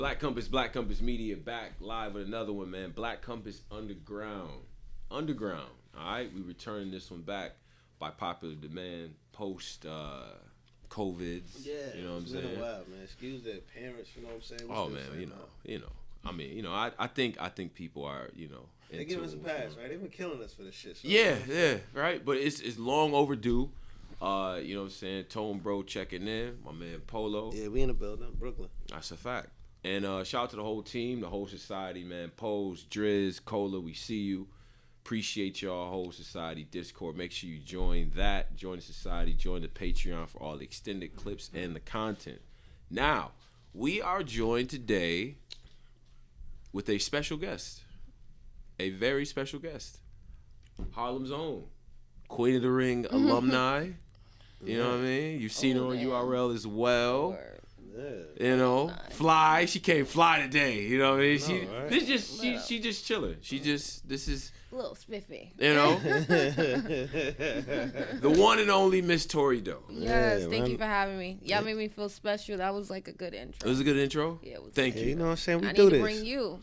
Black Compass Media, back live with another one, man. Black Compass Underground. Underground. All right, we returning this one back by popular demand post COVID. Yeah, you know what I'm it's saying? been a while, man. Excuse their parents, you know what I'm saying? Oh man, I mean, I think people are, they giving us a pass, right? They've been killing us for this shit. So. Yeah, right. But it's long overdue. You know what I'm saying? Tone Bro checking in. My man Polo. Yeah, we in the building, Brooklyn. That's a fact. And shout out to the whole team, the whole society, man. Pose, Driz, Cola, we see you. Appreciate y'all, whole society Discord. Make sure you join that. Join the society. Join the Patreon for all the extended clips and the content. Now, we are joined today with a special guest. A very special guest. Harlem's own. Queen of the Ring alumni. You know what I mean? You've seen her on URL as well. Yeah. You know, fly. She can't fly today. You know what I mean? She just chilling. This is a little spiffy. You know, the one and only Miss Tori Doe. Yes, thank you for having me. Y'all made me feel special. That was like a good intro. It was a good intro. Yeah, it was. Thank you. You know what I'm saying? We I do need this. to bring you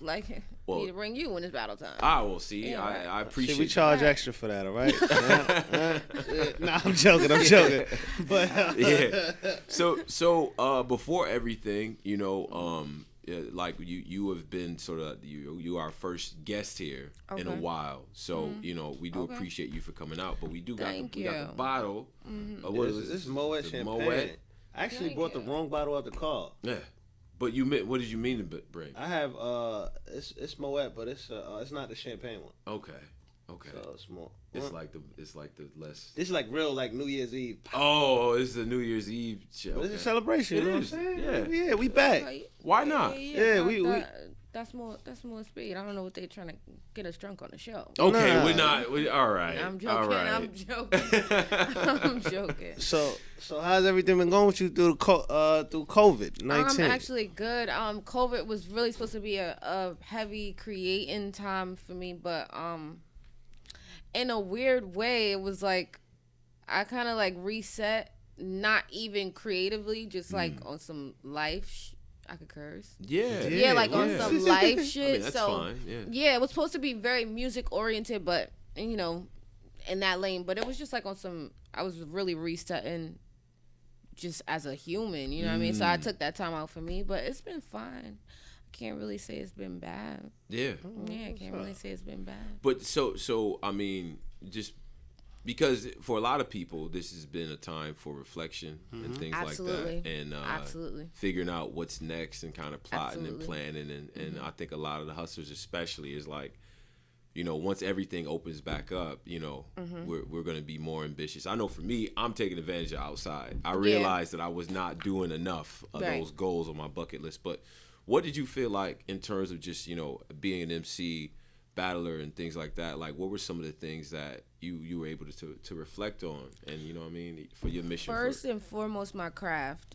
need to bring you when it's battle time. Will see. Yeah, right. I appreciate. See, we charge extra for that, all right? Nah, I'm joking. But yeah. So before everything, like you have been sort of you are our first guest here in a while. So we do appreciate you for coming out. But we do got the bottle. What is this? Moet champagne. Moet. I actually brought the wrong bottle out the car. Yeah. But what did you mean to bring? I have it's Moet, but it's not the champagne one. Okay. So it's more. It's like the less. This is like real like New Year's Eve. Oh, this is a New Year's Eve show. But it's a celebration. You know what I'm saying? Yeah, we back. Why not? Yeah, that's more speed. I don't know what they're trying to get us drunk on the show. Okay, Nah. we're not. All right. I'm joking. All right. I'm joking. I'm joking. So how's everything been going with you through COVID-19? I'm actually good. COVID was really supposed to be a heavy creating time for me, but in a weird way, it was like I kind of like reset, not even creatively, just like on some life. I could curse. Yeah, like on some life shit. I mean, that's so fine. Yeah, it was supposed to be very music oriented, but in that lane. But it was just like on some. I was really resetting, just as a human. You know what I mean? So I took that time out for me, but it's been fine. I can't really say it's been bad. Yeah. Yeah, I can't really say it's been bad. But so I mean, just because for a lot of people, this has been a time for reflection and things like that, and figuring out what's next and kind of plotting and planning, and I think a lot of the hustlers, especially, is like, once everything opens back up, we're gonna be more ambitious. I know for me, I'm taking advantage of outside. I realized that I was not doing enough of those goals on my bucket list. But what did you feel like in terms of just being an MC, battler, and things like that? Like, what were some of the things that you were able to reflect on, and for your mission? First and foremost, my craft.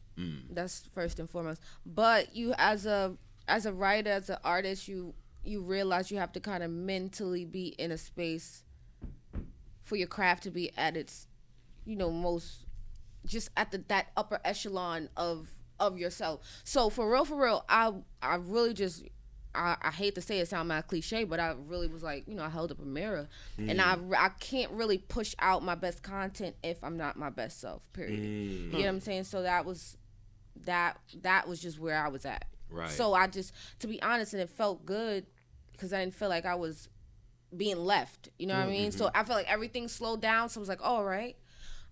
That's first and foremost. But you, as a writer, as an artist, you realize you have to kind of mentally be in a space for your craft to be at its, most, just at that upper echelon of yourself. So for real, I really just. I hate to say it, sound mad cliche, but I really was like, I held up a mirror, and I can't really push out my best content if I'm not my best self. Period. You know what I'm saying? So that was just where I was at. Right. So I just, to be honest, and it felt good because I didn't feel like I was being left. You know what I mean? So I felt like everything slowed down. So I was like, all right,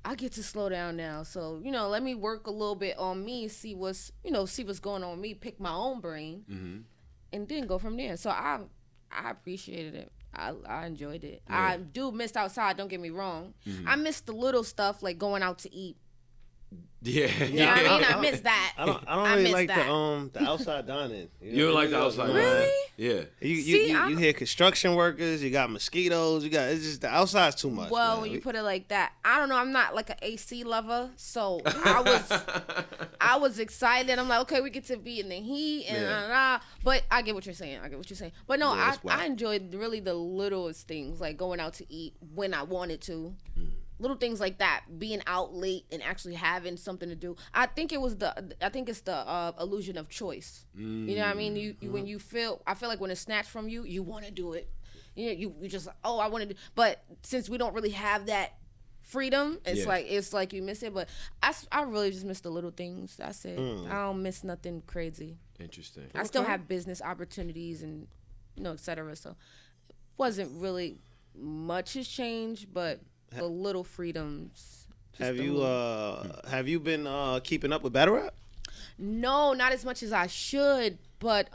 I get to slow down now. So let me work a little bit on me, see what's going on with me, pick my own brain. And then go from there. So I appreciated it. I enjoyed it. Yeah. I do miss outside. Don't get me wrong. I miss the little stuff like going out to eat. Yeah, you know what I mean. I miss that. I don't really like the outside dining. You don't like the outside dining? Really? Yeah. You hear construction workers. You got mosquitoes. It's just the outside's too much. Well, man. when you put it like that, I don't know. I'm not like an AC lover, so I was excited. I'm like, okay, we get to be in the heat and but I get what you're saying. But no, I enjoyed really the littlest things, like going out to eat when I wanted to. little things like that, being out late and actually having something to do. I think it's the illusion of choice. You know what I mean? You when you I feel like when it's snatched from you, you want to do it. You know, you just, oh, I want to do, but since we don't really have that freedom, it's like you miss it. But I really just miss the little things. That's it. I don't miss nothing crazy. Interesting. I still have business opportunities and, you know, et cetera. So it wasn't really much has changed, but the little freedoms. Have you been keeping up with battle rap? No, not as much as I should. But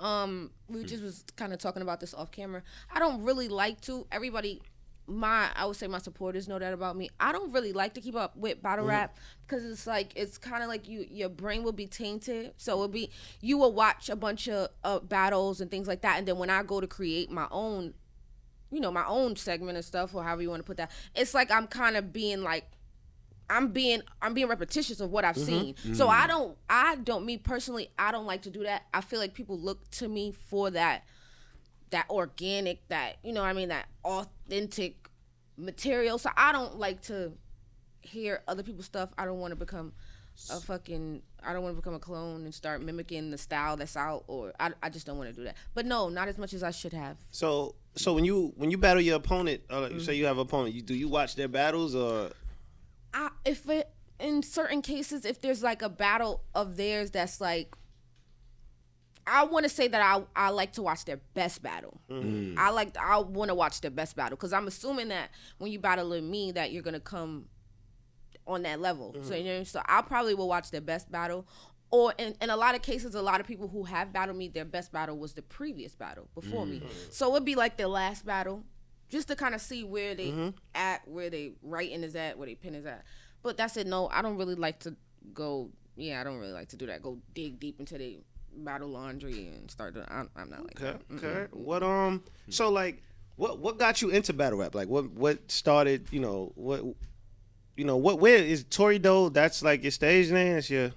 we just was kind of talking about this off camera. I don't really like to. Everybody, I would say my supporters know that about me. I don't really like to keep up with battle rap because it's kind of like your brain will be tainted. So it'll be, you will watch a bunch of battles and things like that, and then when I go to create my own, you know, my own segment and stuff, or however you want to put that, it's like I'm kind of being like, I'm being repetitious of what I've seen. So I don't, me personally, I don't like to do that. I feel like people look to me for that organic, that, you know what I mean, that authentic material. So I don't like to hear other people's stuff. I don't want to become a clone and start mimicking the style that's out, or I just don't want to do that. But no, not as much as I should have. So when you battle your opponent, you say you have an opponent, do you watch their battles, or? In certain cases, if there's like a battle of theirs that's like, I want to say that I like to watch their best battle. I want to watch their best battle, because I'm assuming that when you battle with me that you're gonna come on that level. So, you know, so I probably will watch their best battle. Or in a lot of cases, a lot of people who have battled me, their best battle was the previous battle before me. So it'd be like their last battle, just to kind of see where they at, where they writing is at, where they pen is at. But that's it. No, I don't really like to go. Yeah, I don't really like to do that. Go dig deep into the battle laundry and start doing. I'm not like that. Okay. What So like, what got you into battle rap? Like, what started? Where is Tori Doe? That's like your stage name. That's your.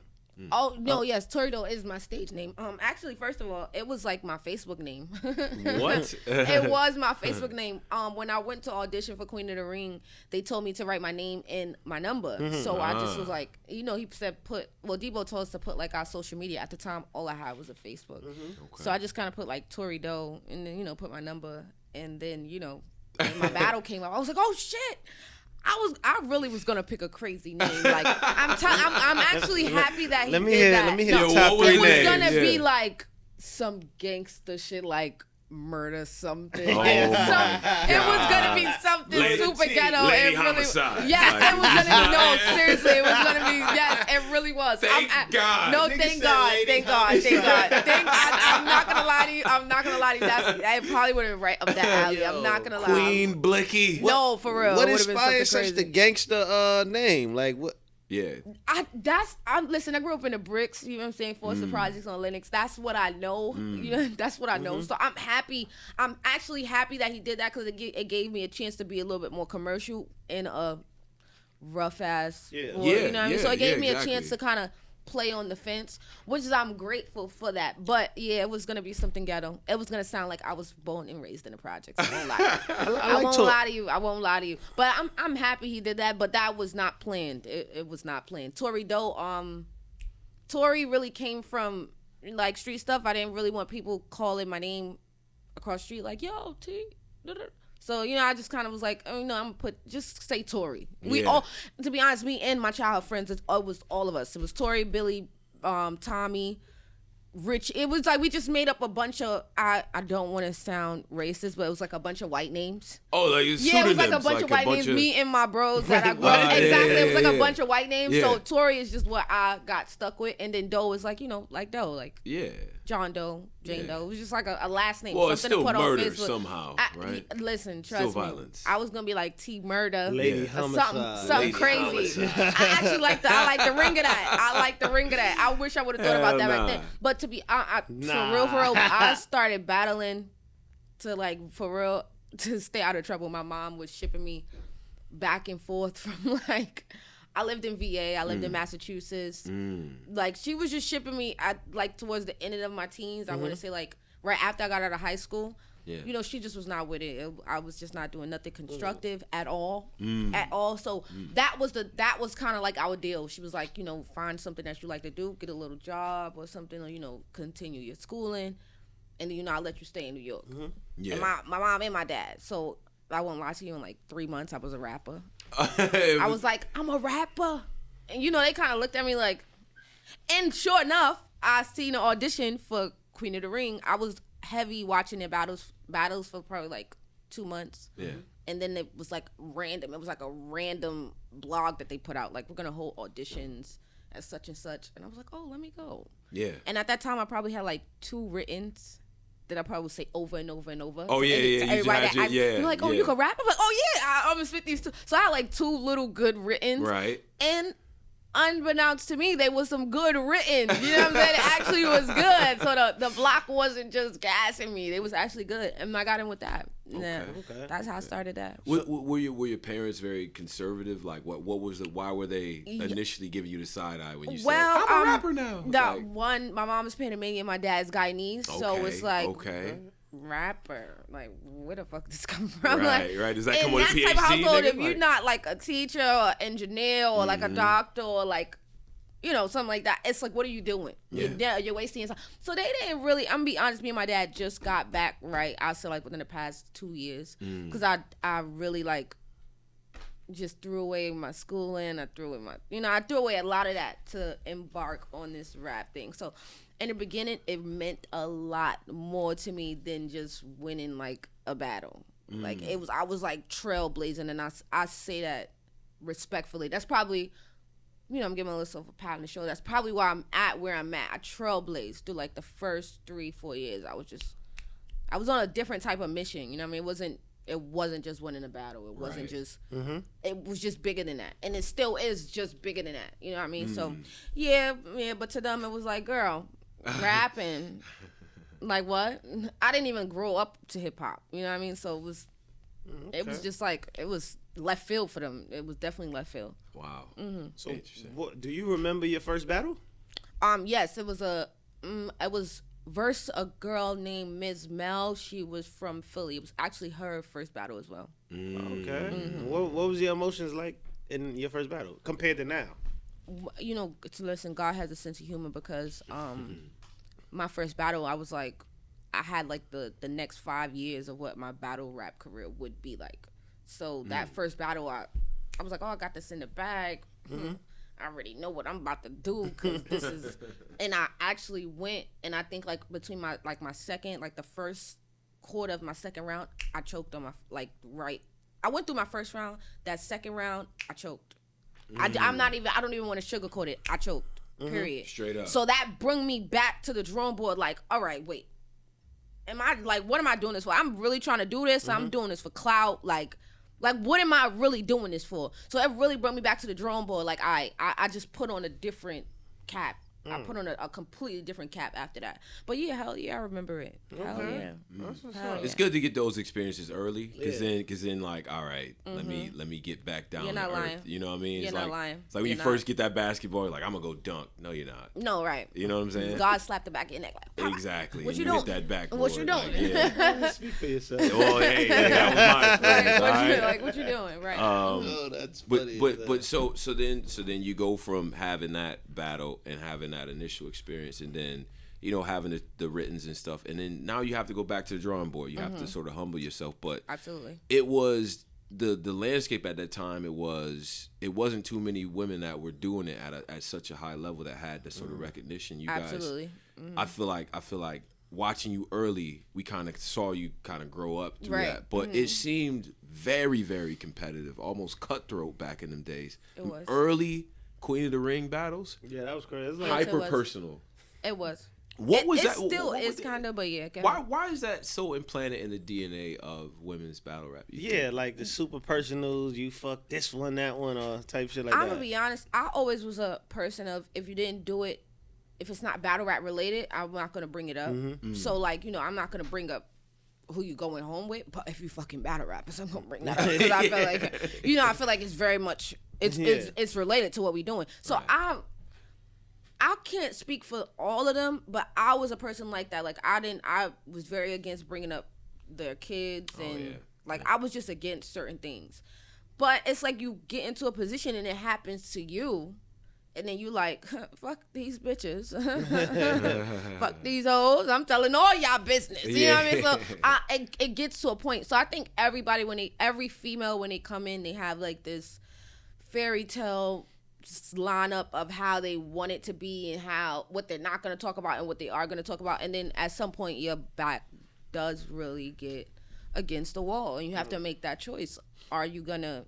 Oh no, yes, Tori Doe is my stage name. Actually, first of all, it was like my Facebook name. What? It was my Facebook name. When I went to audition for Queen of the Ring, they told me to write my name and my number. So I just was like, you know, he said Debo told us to put like our social media. At the time, all I had was a Facebook. Okay. So I just kind of put like Tori Doe and then, you know, put my number, and then, you know, when my battle came up, I was like, oh shit. I really was gonna pick a crazy name. Like I'm actually happy that he did that. Let me hear the top 3 names. It was gonna be like some gangster shit, like murder something. It was gonna be something super ghetto. Lady Homicide. Yes, it was gonna be. No, seriously, it was gonna be. Yes, it really was. Thank God. No, thank God. I'm not gonna lie to you. That probably would have been right up that alley. I'm not gonna lie. Queen Blicky. No, for real. What inspired such the gangster name? Like what? Yeah. Listen, I grew up in the bricks, you know what I'm saying, Forza Projects on Linux. That's what I know. You know, that's what I know. So I'm actually happy that he did that, because it gave me a chance to be a little bit more commercial in a rough ass. You know what I mean? So it gave me a chance to kind of play on the fence, which is, I'm grateful for that. But yeah, it was gonna be something ghetto. It was gonna sound like I was born and raised in the projects. I won't lie. I won't lie to you. But I'm happy he did that. But that was not planned. It was not planned. Tori Doe. Tori really came from like street stuff. I didn't really want people calling my name across the street like, yo, T. So, you know, I just kind of was like, oh, you know, I'm going to just say Tori. We all, to be honest, me and my childhood friends, it was all of us. It was Tori, Billy, Tommy, Rich. It was like we just made up a bunch of, I don't want to sound racist, but it was like a bunch of white names. Oh, like it was like a bunch of white names. Me and my bros that I grew up. Exactly. It was like a bunch of white names. Yeah. So Tori is just what I got stuck with. And then Doe is like, you know, like Doe. Like John Doe, Jane Doe. It was just like a last name. Well, something it's still to put murder on Facebook. somehow, right? Listen, trust still me. Violence. I was going to be like T Murder. Lady Homicide. Something Lady crazy. Homicide. I actually like the ring of that. I wish I would have thought about that back then. But to be for real, I started battling to like, for real, to stay out of trouble. My mom was shipping me back and forth from like, I lived in VA, I lived in Massachusetts. Like, she was just shipping me at like towards the end of my teens. I want to say like right after I got out of high school. you know, she just was not with it. I was just not doing nothing constructive at all. So that was kind of like our deal. She was like, you know, find something that you like to do, get a little job or something, or, you know, continue your schooling, and then, you know, I'll let you stay in New York. Yeah. And my mom and my dad. So I won't lie to you, in like 3 months I was a rapper. I was like, I'm a rapper. And, you know, they kind of looked at me like, and sure enough, I seen an audition for Queen of the Ring. I was heavy watching their battles for probably like 2 months. Yeah. And then it was like random. It was like a random blog that they put out. Like, we're going to hold auditions at such and such. And I was like, oh, let me go. Yeah. And at that time, I probably had like 2 writtens that I probably would say over and over and over. Oh, yeah. You're like, oh, you can rap? I'm like, oh, yeah, I almost fit these 2. So I had like 2 little good writtens. Right. And unbeknownst to me, they was some good written. You know what I'm saying? It actually was good. So the block wasn't just gassing me. They was actually good. And I got in with that. Okay. That's how I started that. Were your parents very conservative? Like, why were they initially giving you the side eye when you said, I'm a rapper now? My mom is Panamanian, my dad's Guyanese. So it's like, rapper, like, where the fuck does this come from? Right. Does that come with a PhD? Type of household, if you're not like a teacher or engineer or like a doctor or like, you know, something like that, it's like, what are you doing? You're wasting your time. So they didn't really. I'm gonna be honest. Me and my dad just got back right. I say like within the past 2 years, because I really like just threw away my schooling. I threw away a lot of that to embark on this rap thing. So in the beginning, it meant a lot more to me than just winning like a battle. Like I was like trailblazing, and I say that respectfully. That's probably, you know, I'm giving myself a pat on the shoulder. That's probably why I'm at where I'm at. I trailblazed through like the first 3-4 years. I was on a different type of mission. You know what I mean? It wasn't just winning a battle. It wasn't just, it was just bigger than that. And it still is just bigger than that. You know what I mean? So, yeah, but to them, it was like, girl, rapping, like what? I didn't even grow up to hip hop. You know what I mean? So it was just like, it was left field for them. It was definitely left field. Wow. So, do you remember your first battle? Yes, it was versus a girl named Ms. Mel. She was from Philly. It was actually her first battle as well. Okay. What was your emotions like in your first battle compared to now? You know, listen, God has a sense of humor, because my first battle, I was like, I had like the next 5 years of what my battle rap career would be like. So that first battle, I was like, oh, I got this in the bag. I already know what I'm about to do, because this is, and I actually went, and I think like between my second, like the first quarter of my second round, I choked on my, I went through my first round. That second round, I choked. I don't even want to sugarcoat it. I choked, period. Straight up. So that brought me back to the drawing board, like, all right, wait. What am I doing this for? I'm really trying to do this. I'm doing this for clout. Like, what am I really doing this for? So it really brought me back to the drawing board. Like, I just put on a different cap. I put on a completely different cap after that. But yeah, hell yeah, I remember it. Hell yeah. It's good to get those experiences early, because then like, all right, let me get back down to earth. You know what I mean? You're not lying. It's like when you first get that basketball, you're like, I'm gonna go dunk. No, you're not. No, right. You know what I'm saying? God slapped the back of your neck. Like, exactly. What you doing? Hit that backboard. What you doing? Like, speak for yourself. Oh, hey, that was my experience. Like, what you doing? Right. Oh, that's funny. But so then you go from having that battle and having that initial experience, and then, you know, having the writtens and stuff, and then now you have to go back to the drawing board. You have to sort of humble yourself. But absolutely, it was the landscape at that time. It wasn't too many women that were doing it at such a high level that had the sort of recognition. You guys, I feel like watching you early, we kind of saw you kind of grow up through that. But it seemed very, very competitive, almost cutthroat back in them days. It was early Queen of the Ring battles. Yeah, that was crazy. Hyper personal. It was. What was that? It still is kind of, but yeah. Why is that so implanted in the DNA of women's battle rap? Like the super personals, you fuck this one, that one, or type shit like that. I'm gonna be honest. I always was a person of, if you didn't do it, if it's not battle rap related, I'm not gonna bring it up. So like, you know, I'm not gonna bring up who you going home with, but if you fucking battle rappers, I'm gonna bring that up, because I feel like, you know, I feel like it's very much it's related to what we doing. So I can't speak for all of them, but I was a person like that. Like, I was very against bringing up their kids and I was just against certain things. But it's like you get into a position and it happens to you, and then you like, fuck these bitches, fuck these hoes. I'm telling all y'all business. You know what I mean? So it gets to a point. So I think every female when they come in, they have like this fairy tale lineup of how they want it to be and what they're not going to talk about and what they are going to talk about, and then at some point your back does really get against the wall and you have to make that choice. Are you going to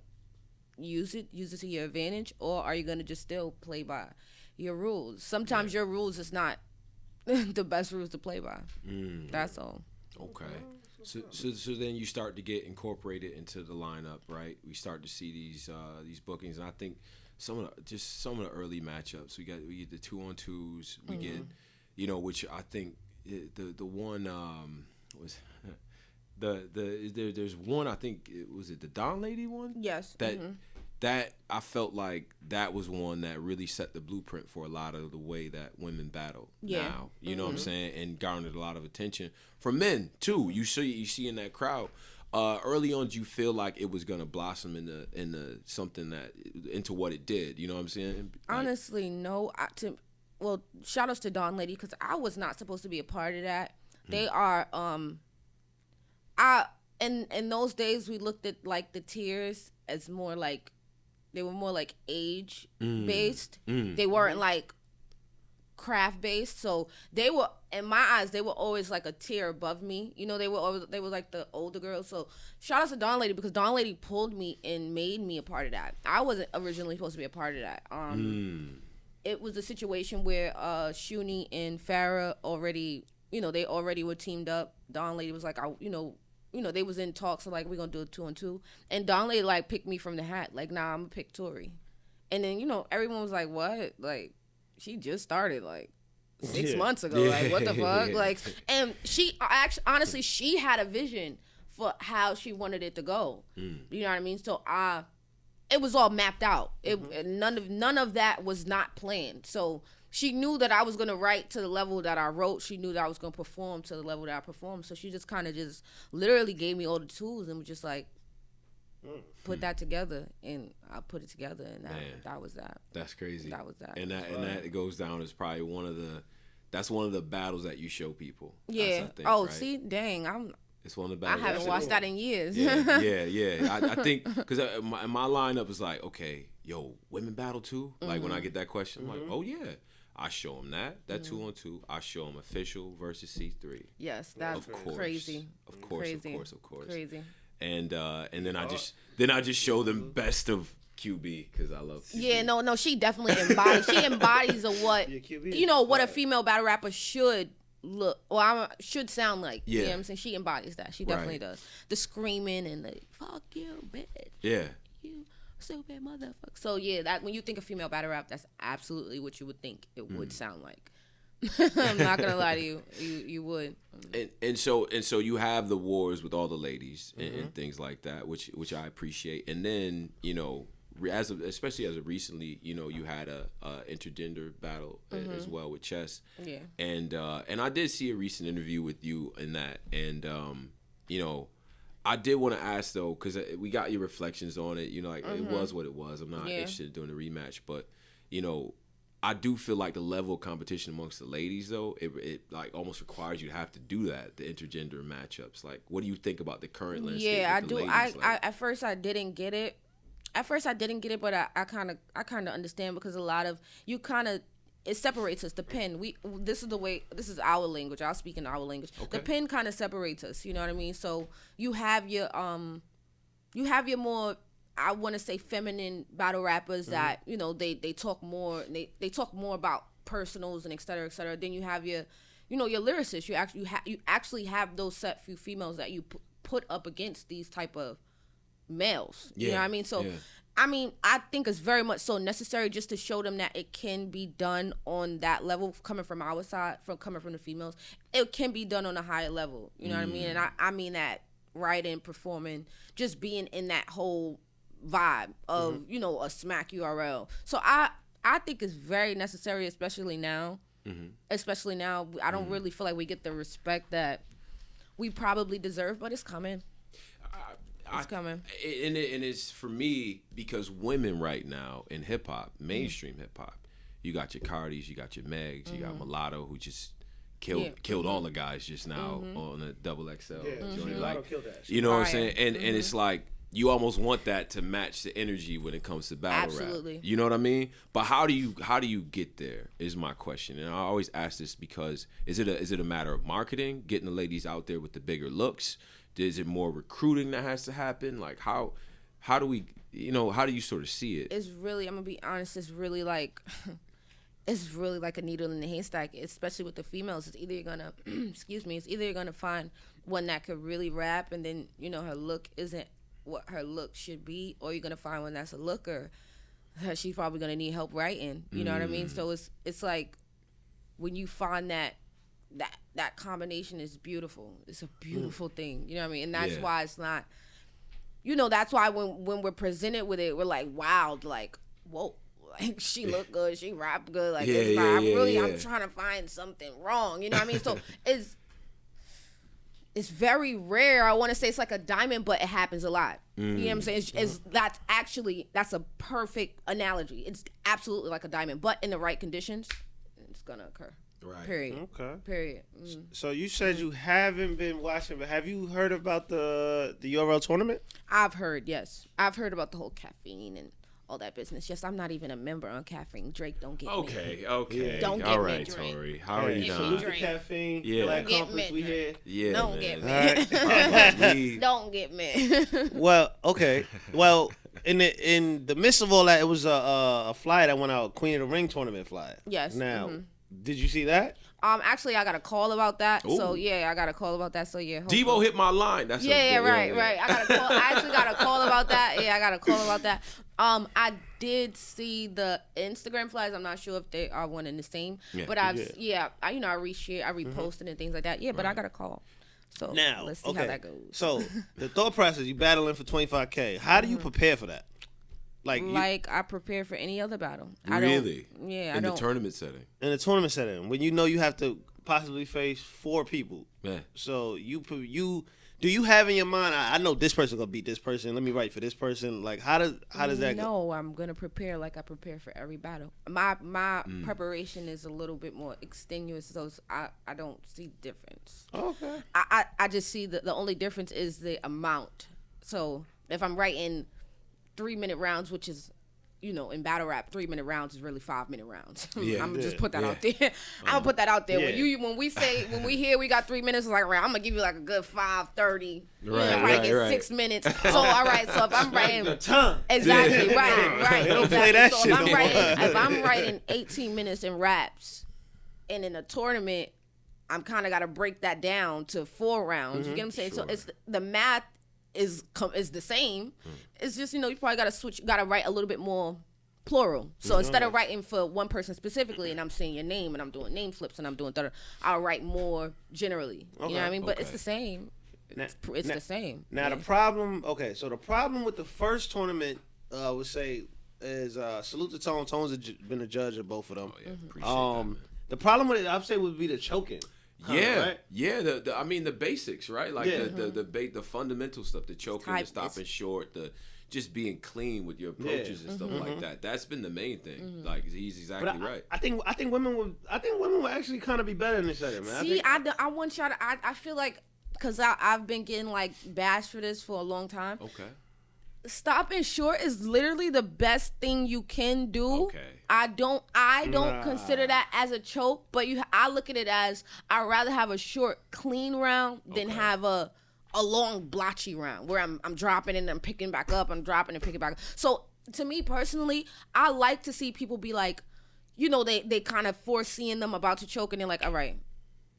use it to your advantage, or are you going to just still play by your rules? Sometimes your rules is not the best rules to play by. That's all. Okay. So then you start to get incorporated into the lineup, right? We start to see these bookings, and I think some of the early matchups we get the 2-on-2s, we get, which I think the one was there's one, I think was it the Don Lady one? Yes. That I felt like that was one that really set the blueprint for a lot of the way that women battle now. You know what I'm saying? And garnered a lot of attention from men too. You see in that crowd. Early on, do you feel like it was gonna blossom into something into what it did? You know what I'm saying? Honestly, no. Shout outs to Dawn Lady, because I was not supposed to be a part of that. They are in those days we looked at like the tiers as more like they were more like age based. They weren't like craft based, so they were, in my eyes, they were always like a tier above me. They were like the older girls. So shout out to Dawn Lady, because Dawn Lady pulled me and made me a part of that. I wasn't originally supposed to be a part of that. It was a situation where Shuni and Farrah already, they already were teamed up. Dawn Lady was like, they was in talks of like, we're gonna do a 2-on-2, and Dawn Lady like picked me from the hat, like, nah, I'm gonna pick Tori. And then everyone was like, what? Like, she just started like 6 months ago. Like, what the fuck? Like, and she honestly, she had a vision for how she wanted it to go. You know what I mean? So it was all mapped out. None of that was not planned. So she knew that I was gonna write to the level that I wrote. She knew that I was gonna perform to the level that I performed. So she just kind of just literally gave me all the tools and was just like, put that together, and I put it together, and that was that. That's crazy. That was that. And that goes down as probably one of the battles that you show people. Yeah. Right? See, dang, it's one of the battles. I haven't watched that in years. Yeah. I think because my lineup is like, okay, yo, women battle too. Like when I get that question, I'm like, oh yeah. I show them that 2-on-2. I show them official versus C3. Yes, that's crazy. Of course. Crazy. And then I just show them best of QB, because I love QB. Yeah, no, she definitely embodies. She embodies of what what a female battle rapper should look, or should sound like. Yeah. You know what I'm saying? She embodies that. She definitely does. The screaming and the fuck you, bitch. Yeah. You stupid motherfucker. So yeah, that when you think of female battle rap, that's absolutely what you would think it would sound like. I'm not gonna lie to you. You would. And so you have the wars with all the ladies and things like that, which I appreciate. And then especially as of recently, you had a intergender battle as well with Chess. Yeah. And I did see a recent interview with you in that, and I did want to ask though, because we got your reflections on it. It was what it was. I'm not interested in doing a rematch, but I do feel like the level of competition amongst the ladies, though, it like almost requires you to have to do that, the intergender matchups. Like, what do you think about the current landscape? Yeah, I do. At first I didn't get it. But I kind of understand, because a lot of it separates us. The pen, this is our language. I'll speak in our language. Okay. The pen kind of separates us. You know what I mean? So you have your more, I want to say, feminine battle rappers that they talk more. They talk more about personals and et cetera, et cetera. Then you have your lyricists. You actually have those set few females that you put up against these type of males. You know what I mean? So I think it's very much so necessary just to show them that it can be done on that level, coming from our side, coming from the females. It can be done on a higher level. You know what I mean? And I mean that writing, performing, just being in that whole vibe of a smack URL. So I think it's very necessary, especially now. I don't really feel like we get the respect that we probably deserve, but it's coming. It's coming. And it's for me because women right now in hip hop, mainstream hip hop, you got your Cardis, you got your Megs, you got Mulatto who just killed all the guys just now on a double XL. Like, you know what I'm saying? And it's like you almost want that to match the energy when it comes to battle rap. You know what I mean? But how do you get there is my question. And I always ask this because is it a matter of marketing, getting the ladies out there with the bigger looks? Is it more recruiting that has to happen? Like how do we, how do you sort of see it? It's really, I'm gonna be honest, it's really like a needle in the haystack, especially with the females. It's either you're gonna it's either you're gonna find one that could really rap and then, her look isn't what her look should be, or you're gonna find one that's a looker. She's probably gonna need help writing. You know what I mean? So it's like when you find that combination is beautiful. It's a beautiful thing. You know what I mean? And that's why it's not, that's why when we're presented with it, we're like, wow, like, whoa, like she look good, she rap good. Like, I'm trying to find something wrong. You know what I mean? So it's very rare. I want to say it's like a diamond, but it happens a lot. You know what I'm saying? That's a perfect analogy. It's absolutely like a diamond, but in the right conditions, it's going to occur. Right. Period. Okay. Period. So you said you haven't been watching, but have you heard about the URL tournament? I've heard, yes. I've heard about the whole caffeine and all that business. Yes, I'm not even a member on caffeine. Drake, don't get me. Okay. Don't get all me, right, Drake. Tori. How are you doing? Salute the caffeine. Yeah. Black Compass, we here. Yeah, don't man. get me. Don't get me. Well, okay. Well, in the midst of all that, it was a flyer that went out, Queen of the Ring tournament flyer. Yes. Now, did you see that? Actually, I got a call about that. Ooh. So yeah, I got a call about that. So yeah. Devo hit my line. That's right. I got a call. I actually got a call about that. Yeah, I got a call about that. I did see the Instagram flyers. I'm not sure if they are one and the same. Yeah. But I reshare, I reposted and things like that. Yeah, but I got a call. So now, let's see how that goes. So the thought process, you battling for $25K. How do you prepare for that? Like I prepare for any other battle. Really? In the tournament setting. In the tournament setting, when you have to possibly face 4 people. Yeah. So do you have in your mind? I know this person gonna beat this person. Let me write for this person. Like how does that go? No, I'm gonna prepare like I prepare for every battle. My preparation is a little bit more extenuous, so I don't see difference. Okay. I just see the only difference is the amount. So if I'm writing 3-minute rounds, which is, in battle rap, 3-minute rounds is really 5-minute rounds. Yeah, I'm gonna just put that out there. I'm gonna put that out there. Yeah. When we hear we got 3 minutes, it's like, all right, I'm gonna give you like a good 5:30. Right. 6 minutes. So all right. So if I'm writing the tongue. Exactly. Right. They don't play that so shit. If I'm writing 18 minutes in raps, and in a tournament, I'm kind of got to break that down to 4 rounds. You get what I'm saying? Sure. So it's the math is the same. It's just, you probably got to switch, got to write a little bit more plural. So instead of writing for one person specifically and I'm saying your name and I'm doing name flips and I'm doing I'll write more generally. You know what I mean? But it's the same. It's the same. Now the problem, so the problem with the first tournament, I would say, is salute to Tone. Tone's been a judge of both of them. Oh, yeah. Appreciate that. The problem with it, I'd say, would be the choking. Right? The basics, right? Like the fundamental stuff, the choking, the stopping short, the just being clean with your approaches and stuff like that. That's been the main thing. Like he's exactly right. I think women would actually kind of be better in this setting, man. See, I want y'all to. I feel like because I've been getting like bashed for this for a long time. Okay. Stopping short is literally the best thing you can do. Okay. I don't consider that as a choke, but I look at it as I'd rather have a short, clean round than have a long, blotchy round where I'm dropping and I'm picking back up, I'm dropping and picking back up. So to me personally, I like to see people be like, they kind of foreseeing them about to choke and they're like, all right,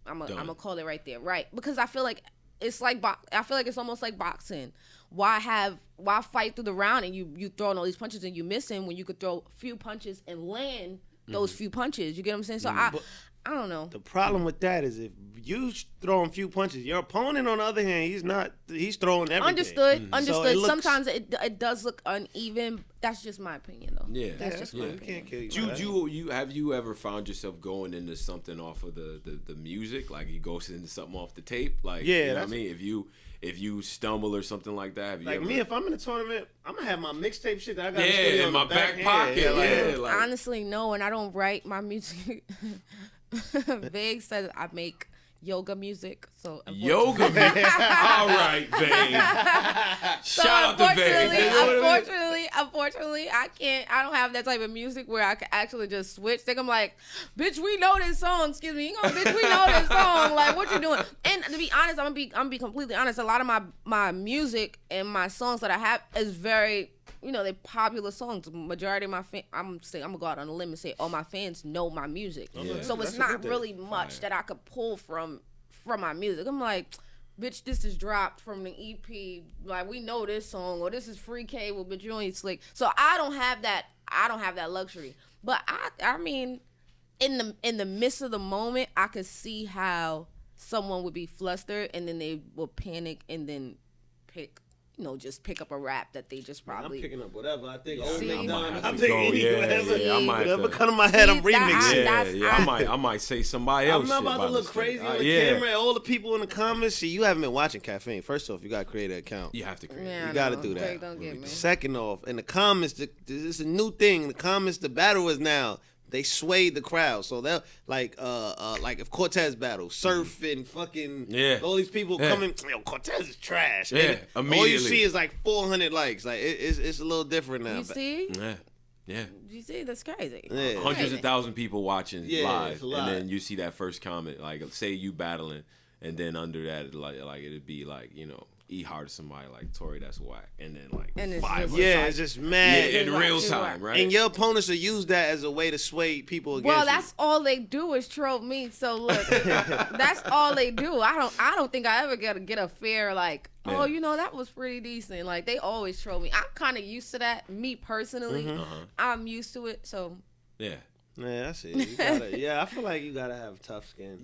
I'm gonna call it right there, right? Because I feel like it's like I feel like it's almost like boxing. Why fight through the round and you throwing all these punches and you missing when you could throw a few punches and land those few punches? You get what I'm saying? So I don't know. The problem with that is if you throwing few punches, your opponent on the other hand, he's throwing everything. Understood. So sometimes it does look uneven. That's just my opinion, though. Yeah, that's just my opinion. Can't kill you. Have you ever found yourself going into something off of the music, like he goes into something off the tape, like you know what I mean? If you stumble or something like that, me, if I'm in a tournament, I'm gonna have my mixtape shit that I got in my back pocket. Honestly, no, and I don't write my music. Vague says I make yoga music, so yoga music. All right, Vague. Shout out to Vague. Unfortunately, I don't have that type of music where I can actually just switch. Think I'm like, bitch, we know this song. Excuse me, bitch, we know this song. Like, what you doing? And to be honest, I'm gonna be completely honest. A lot of my music and my songs that I have is very, they're popular songs. Majority of my I'm gonna go out on a limb and say all my fans know my music. Yeah. So it's not really much that I could pull from my music. I'm like, bitch, this is dropped from the EP. Like, we know this song, or this is free cable, but you ain't slick. So I don't have that luxury. But I mean, in the midst of the moment, I could see how someone would be flustered and then they will panic and then just pick up a rap that they just probably. I'm picking up whatever I think. I'm thinking whatever come to my head, I'm remixing. I might say somebody else. I'm not about to look crazy on the camera. All the people in the comments. See, you haven't been watching Caffeine. First off, you gotta create an account. You have to create. Yeah, you gotta do that. Don't get me. Second off, in the comments, this is a new thing. In the comments, the battle is now. They swayed the crowd, so they're like if Cortez battle, Surf and fucking all these people coming. Cortez is trash. Yeah, immediately. All you see is like 400 likes. Like it's a little different now. You see? Yeah. You see, that's crazy. Yeah. Hundreds of thousands of people watching live, and then you see that first comment, like say you battling, and then under that, like it'd be like E-Hart or somebody like Tori, that's whack, and then like it's just mad in real time, right? And your opponents will use that as a way to sway people against you. That's all they do is troll me. So look, that's all they do. I don't think I ever get a fair like, that was pretty decent. Like they always troll me. I'm kind of used to that. Me personally, I'm used to it. So yeah. Yeah, that's it. I feel like you gotta have tough skin.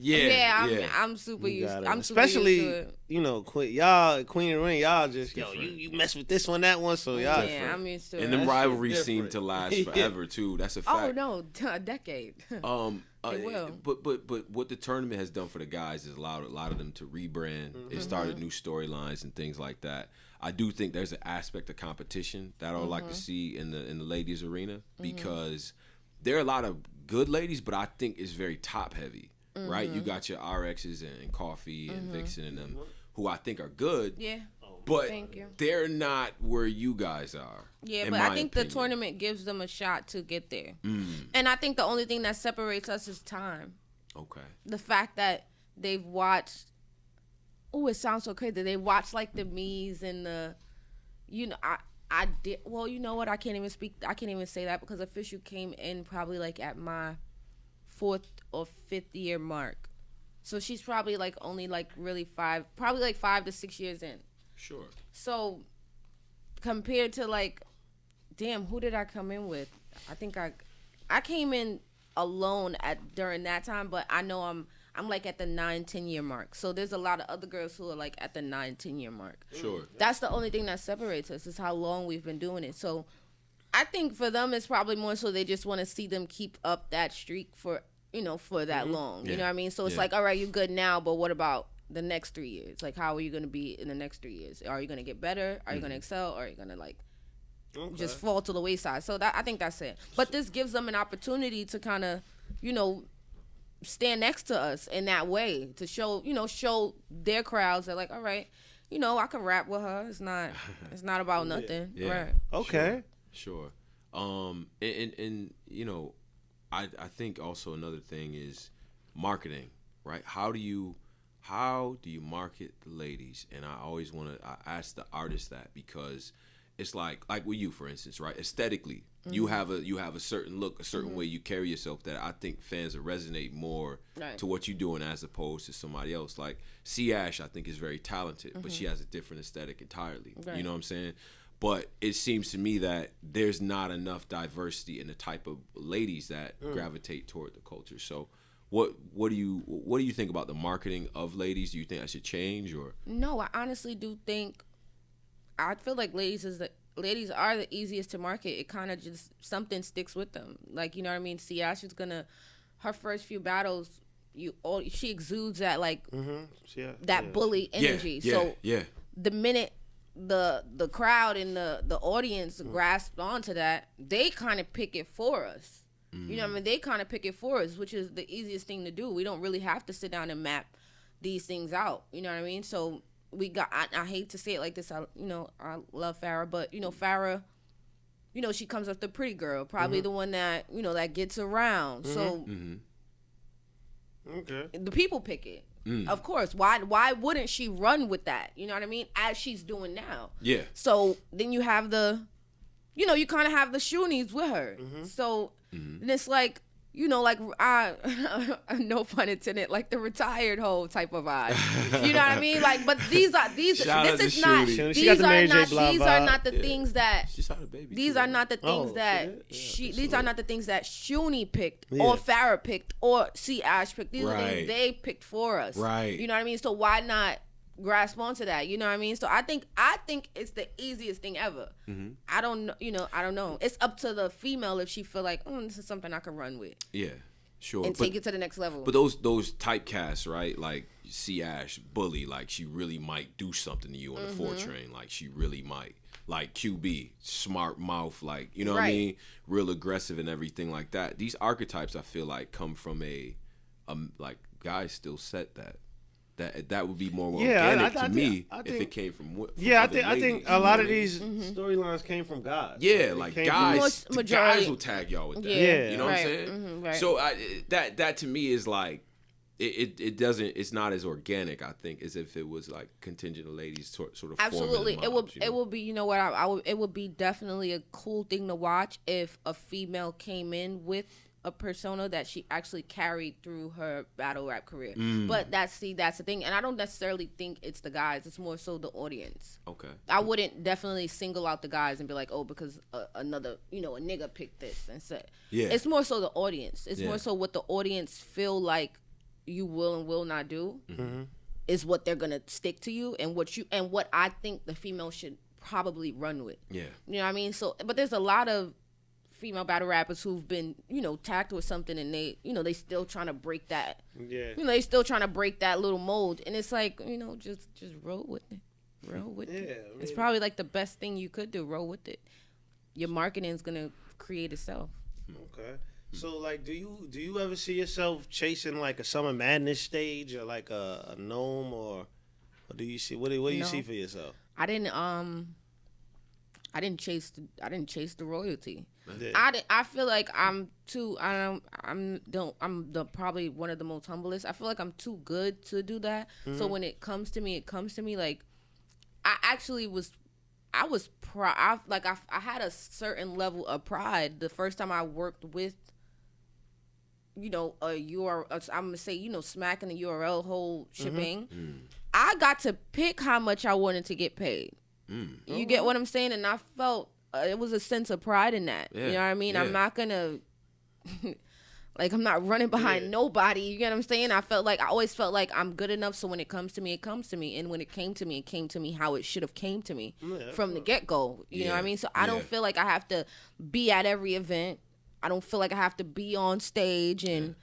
I'm super used. Especially, used to it. y'all, Queen and Ring, y'all just you mess with this one, that one, so y'all. Yeah, I'm used to it. And them rivalries seem to last forever too. That's a fact. Oh no, a decade. It will. But what the tournament has done for the guys is allowed a lot of them to rebrand. It started new storylines and things like that. I do think there's an aspect of competition that I would like to see in the ladies arena because. There are a lot of good ladies, but I think it's very top heavy, right? You got your RXs and Coffee and Vixen and them, who I think are good. Yeah. But they're not where you guys are. Yeah, but I think the tournament gives them a shot to get there. And I think the only thing that separates us is time. Okay. The fact that they've watched, it sounds so crazy. They watched like the Me's and the, I did. Well, you know what? I can't even say that because Official came in probably like at my 4th or 5th year mark. So she's probably like only like really 5 to 6 years in. Sure. So compared to like, damn, who did I come in with? I think I came in alone during that time, but I know I'm like at the 9-10 year mark. So there's a lot of other girls who are like at the 9-10 year mark. Sure. That's the only thing that separates us is how long we've been doing it. So I think for them it's probably more so they just want to see them keep up that streak for that long. Yeah. You know what I mean? So it's like, all right, you're good now, but what about the next 3 years? Like, how are you going to be in the next 3 years? Are you going to get better? Are you going to excel? Or are you going to like just fall to the wayside? So I think that's it. But this gives them an opportunity to kind of, stand next to us in that way to show their crowds that like, all right, I can rap with her. It's not about nothing. Yeah. Right. Okay. Sure. And I think also another thing is marketing, right? How do you market the ladies? And I always I ask the artist that because it's like with you, for instance, right? Aesthetically, you have a certain look, a certain way you carry yourself that I think fans will resonate more to what you're doing as opposed to somebody else. Like C Ash, I think is very talented, but she has a different aesthetic entirely. Right. You know what I'm saying? But it seems to me that there's not enough diversity in the type of ladies that gravitate toward the culture. So What do you think about the marketing of ladies? Do you think that should change or? No, I honestly do think. I feel like ladies are the easiest to market. It kind of just something sticks with them. Like, you know what I mean? See, Ashley's her first few battles, she exudes that like that bully energy. So the minute the crowd and the audience grasped onto that, they kind of pick it for us. You know what I mean? They kind of pick it for us, which is the easiest thing to do. We don't really have to sit down and map these things out. You know what I mean? So we got. I hate to say it like this. I love Farrah, but Farrah, she comes up the pretty girl, probably the one that that gets around. So the people pick it. Of course. Why wouldn't she run with that? You know what I mean? As she's doing now. Yeah. So then you have you kind of have the Shoonies with her. So and it's like, like no pun intended, like the retired hoe type of vibe. You know what I mean? Like, but these are the things that Shuni picked or Farrah picked or C. Ash picked. These are things they picked for us. Right. You know what I mean? So why not grasp onto that? You know what I mean? So I think it's the easiest thing ever. I don't know. It's up to the female if she feel like, this is something I can run with. Yeah, sure. And take it to the next level. But those typecasts, right? Like C. Ash, bully, like she really might do something to you on the 4 train. Like she really might. Like QB, smart mouth, like, you know what I mean? Real aggressive and everything like that. These archetypes, I feel like, come from like guys still set that. That would be more organic to me if it came from I think a lot of these storylines came from guys. Yeah, like guys will tag y'all with that. Yeah, you know what I'm saying? Right. So that to me is like it doesn't. It's not as organic, I think, as if it was like contingent of ladies sort of. Absolutely, it would be. You know what? It would be definitely a cool thing to watch if a female came in with a persona that she actually carried through her battle rap career. But that's the thing, and I don't necessarily think it's the guys. It's more so the audience. Okay. I wouldn't definitely single out the guys and be like, oh, because another a nigga picked this and said. Yeah. It's more so the audience. It's more so what the audience feel like you will and will not do is what they're gonna stick to you, and what I think the female should probably run with. Yeah. You know what I mean? So, but there's a lot of female battle rappers who've been, tagged with something, and they still trying to break that. Yeah. They still trying to break that little mold, and it's like, just roll with it. Roll with it. I mean, it's probably like the best thing you could do. Roll with it. Your marketing is gonna create itself. Okay. So, like, do you ever see yourself chasing like a Summer Madness stage or like a Gnome or do you see what do you see for yourself? I didn't chase the royalty. Yeah. I feel like I'm probably one of the most humblest. I feel like I'm too good to do that. So when it comes to me, like I had a certain level of pride the first time I worked with a URL. I'm gonna say smacking the URL whole shipping. I got to pick how much I wanted to get paid. You get what I'm saying? And I felt it was a sense of pride in that. Yeah. You know what I mean? Yeah. I'm not gonna I'm not running behind nobody. You get what I'm saying? I always felt like I'm good enough. So when it comes to me, it comes to me. And when it came to me, it came to me how it should have came to me from the get go. You know what I mean? So I don't feel like I have to be at every event. I don't feel like I have to be on stage and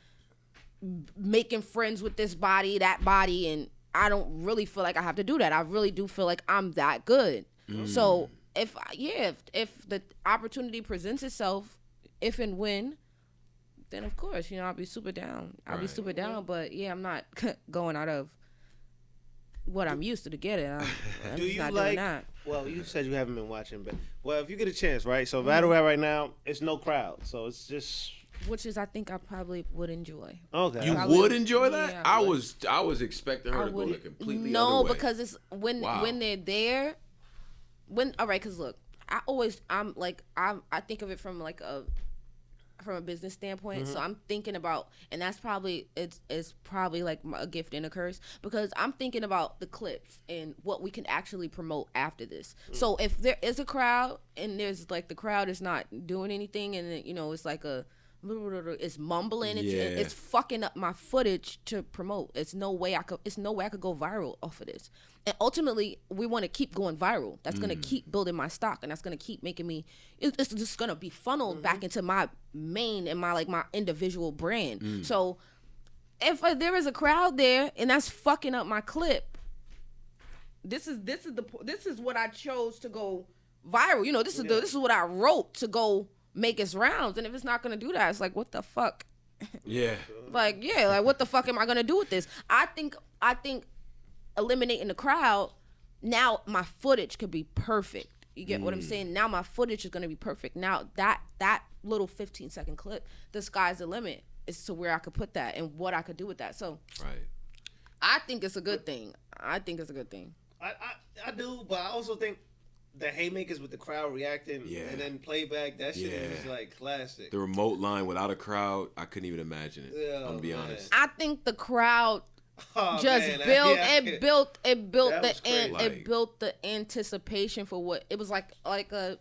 making friends with this body, that body, and I don't really feel like I have to do that. I really do feel like I'm that good. So if the opportunity presents itself, if and when, then of course, I'll be super down. I'll be super down, but I'm not going out of what I'm used to get it. I'm do you not like? Doing that. Well, you said you haven't been watching, but if you get a chance, right? So battle rap right now, it's no crowd, so it's just. Which is, I think I probably would enjoy. Okay, you would enjoy that? Yeah, I was expecting her to go the completely other way. No, because it's when they're there. All right, because look, I think of it from from a business standpoint. So I'm thinking about, and that's probably it's probably like a gift and a curse, because I'm thinking about the clips and what we can actually promote after this. So if there is a crowd and there's like the crowd is not doing anything, and it's like a It's mumbling. It's fucking up my footage to promote. It's no way I could go viral off of this. And ultimately, we want to keep going viral. That's gonna keep building my stock, and that's gonna keep making me. It's just gonna be funneled back into my main and my individual brand. So, if there is a crowd there and that's fucking up my clip, this is what I chose to go viral. You know, this is what I wrote to go make its rounds. And if it's not gonna do that, it's like, what the fuck? Yeah. Like what the fuck am I gonna do with this? I think eliminating the crowd, now my footage could be perfect. You get what I'm saying? Now my footage is gonna be perfect. Now that little 15-second clip, the sky's the limit. It's to where I could put that and what I could do with that. So I think it's a good thing. I do, but I also think the haymakers with the crowd reacting and then playback, that shit is like classic. The remote line without a crowd, I couldn't even imagine it. I'm gonna be honest. I think the crowd built the anticipation for what it was like a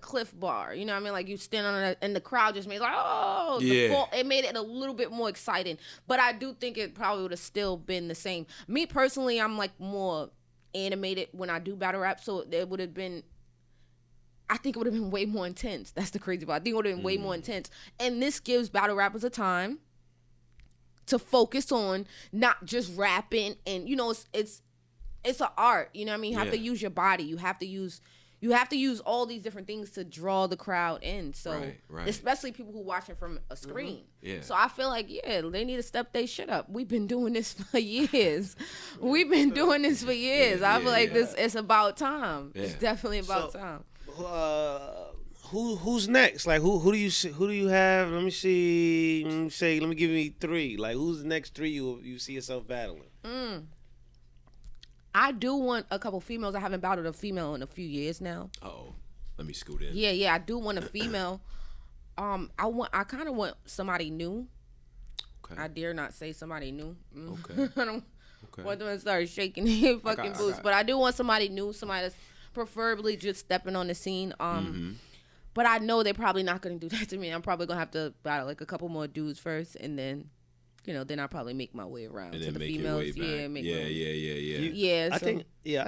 Cliff Bar, you know what I mean? Like you stand on it and the crowd just made it made it a little bit more exciting. But I do think it probably would have still been the same. Me personally, I'm like more animated when I do battle rap, so it would have been. I think it would have been way more intense. That's the crazy part. I think it would have been way more intense. And this gives battle rappers a time to focus on not just rapping, and you know it's an art. You know what I mean? You have to use your body. You have to use all these different things to draw the crowd in. So especially people who watch it from a screen. Yeah. So I feel like they need to step their shit up. We've been doing this for years. I feel like this it's about time. Yeah. It's definitely about time. Who's next? Like who do you have? Let me see. Let me give you 3. Like who's the next 3 you see yourself battling? I do want a couple females. I haven't battled a female in a few years now. Let me scoot in. Yeah, I do want a female. I kind of want somebody new. Okay. I dare not say somebody new. Okay. I don't want them to start shaking their fucking boots. But I do want somebody new, somebody that's preferably just stepping on the scene. But I know they're probably not going to do that to me. I'm probably going to have to battle like a couple more dudes first, and then, then I'll probably make my way around to the females. Yeah. I